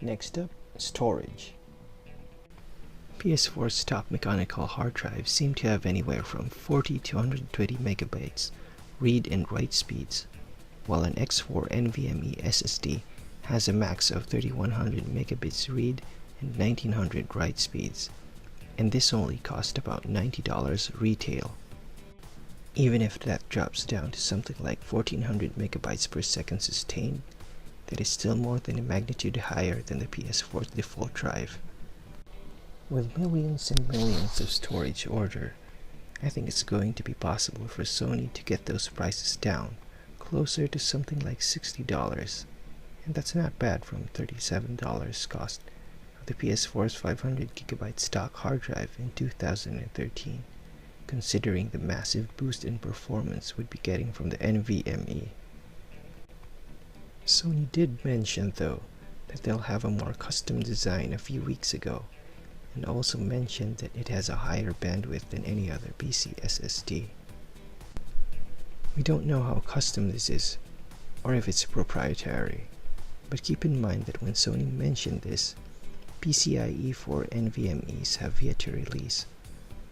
Next up, storage. PS4 stock mechanical hard drives seem to have anywhere from 40 to 120 megabytes read and write speeds, while an X4 NVMe SSD has a max of 3100 megabits read and 1900 write speeds, and this only cost about $90 retail. Even if that drops down to something like 1400 megabytes per second sustained, that is still more than a magnitude higher than the PS4's default drive. With millions and millions of storage order, I think it's going to be possible for Sony to get those prices down closer to something like $60, and that's not bad from $37 cost of the PS4's 500GB stock hard drive in 2013, considering the massive boost in performance we'd be getting from the NVMe. Sony did mention, though, that they'll have a more custom design a few weeks ago, and also mentioned that it has a higher bandwidth than any other PC SSD. We don't know how custom this is, or if it's proprietary, but keep in mind that when Sony mentioned this, PCIe 4 NVMe's have yet to release,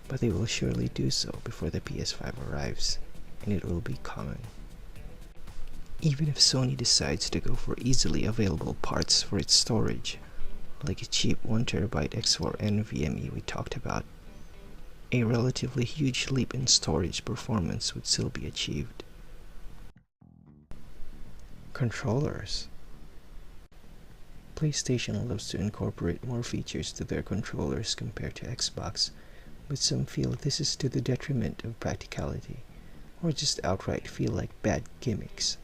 but they will surely do so before the PS5 arrives, and it will be common. Even if Sony decides to go for easily available parts for its storage, like a cheap 1TB X4 NVMe we talked about, a relatively huge leap in storage performance would still be achieved. Controllers. PlayStation loves to incorporate more features to their controllers compared to Xbox, but some feel this is to the detriment of practicality, or just outright feel like bad gimmicks.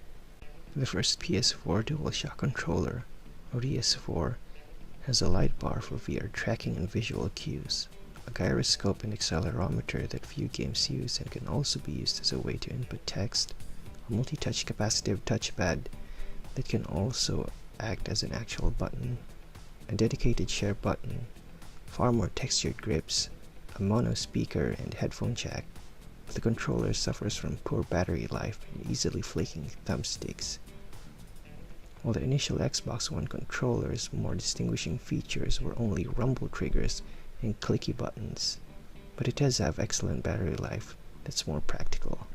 The first PS4 DualShock controller, or DS4, has a light bar for VR tracking and visual cues, a gyroscope and accelerometer that few games use and can also be used as a way to input text, a multi-touch capacitive touchpad that can also act as an actual button, a dedicated share button, far more textured grips, a mono speaker and headphone jack. The controller suffers from poor battery life and easily flaking thumbsticks. While the initial Xbox One controller's more distinguishing features were only rumble triggers and clicky buttons, but it does have excellent battery life that's more practical.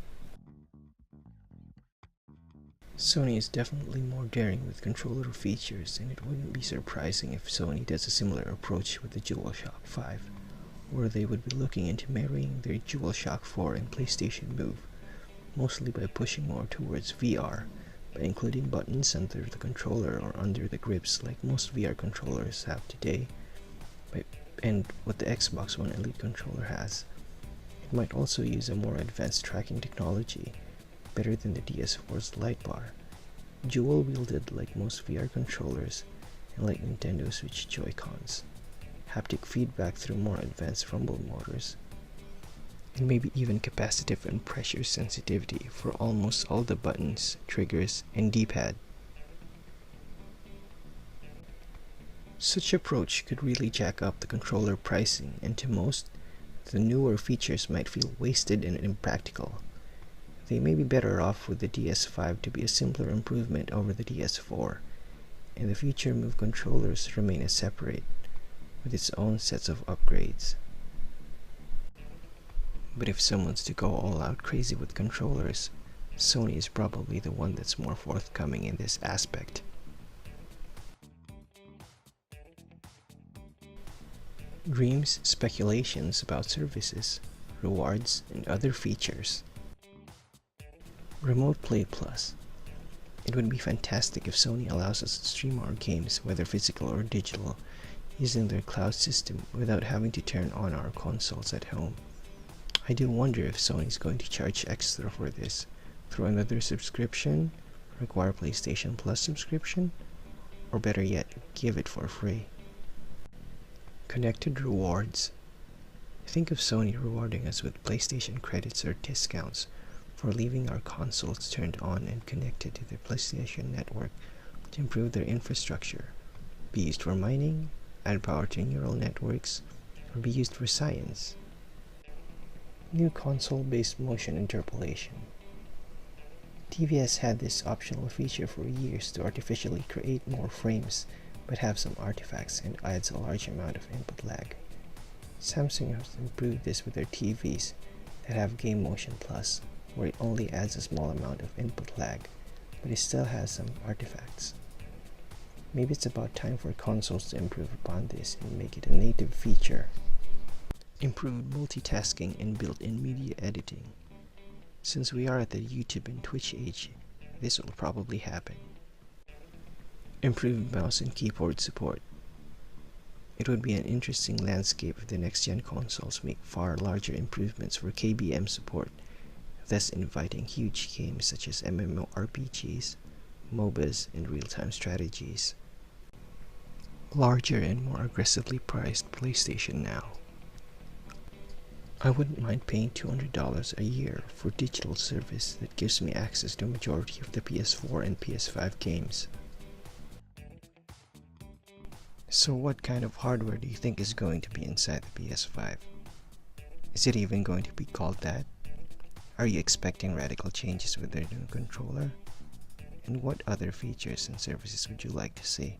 Sony is definitely more daring with controller features, and it wouldn't be surprising if Sony does a similar approach with the DualShock 5, where they would be looking into marrying their DualShock 4 and PlayStation Move, mostly by pushing more towards VR, by including buttons under the controller or under the grips like most VR controllers have today, and what the Xbox One Elite controller has. It might also use a more advanced tracking technology, better than the DS4's light bar, dual-wielded like most VR controllers, and like Nintendo Switch Joy-Cons, haptic feedback through more advanced rumble motors, and maybe even capacitive and pressure sensitivity for almost all the buttons, triggers, and D-pad. Such approach could really jack up the controller pricing, and to most, the newer features might feel wasted and impractical. They may be better off with the DS5 to be a simpler improvement over the DS4, and the future Move controllers remain as separate, with its own sets of upgrades. But if someone's to go all out crazy with controllers, Sony is probably the one that's more forthcoming in this aspect. Dreams, speculations about services, rewards, and other features. Remote Play Plus. It would be fantastic if Sony allows us to stream our games, whether physical or digital, using their cloud system without having to turn on our consoles at home. I do wonder if Sony's going to charge extra for this, through another subscription, require PlayStation Plus subscription, or better yet, give it for free. Connected rewards. Think of Sony rewarding us with PlayStation credits or discounts for leaving our consoles turned on and connected to their PlayStation network to improve their infrastructure, be used for mining, add power to neural networks, or be used for science. New console-based motion interpolation. TV has had this optional feature for years to artificially create more frames but have some artifacts and adds a large amount of input lag. Samsung has improved this with their TVs that have Game Motion Plus, where it only adds a small amount of input lag, but it still has some artifacts. Maybe it's about time for consoles to improve upon this and make it a native feature. Improved multitasking and built-in media editing. Since we are at the YouTube and Twitch age, this will probably happen. Improved mouse and keyboard support. It would be an interesting landscape if the next-gen consoles make far larger improvements for KBM support, thus inviting huge games such as MMORPGs, MOBAs, and real-time strategies. Larger and more aggressively priced PlayStation Now. I wouldn't mind paying $200 a year for digital service that gives me access to a majority of the PS4 and PS5 games. So what kind of hardware do you think is going to be inside the PS5? Is it even going to be called that? Are you expecting radical changes with their new controller? And what other features and services would you like to see?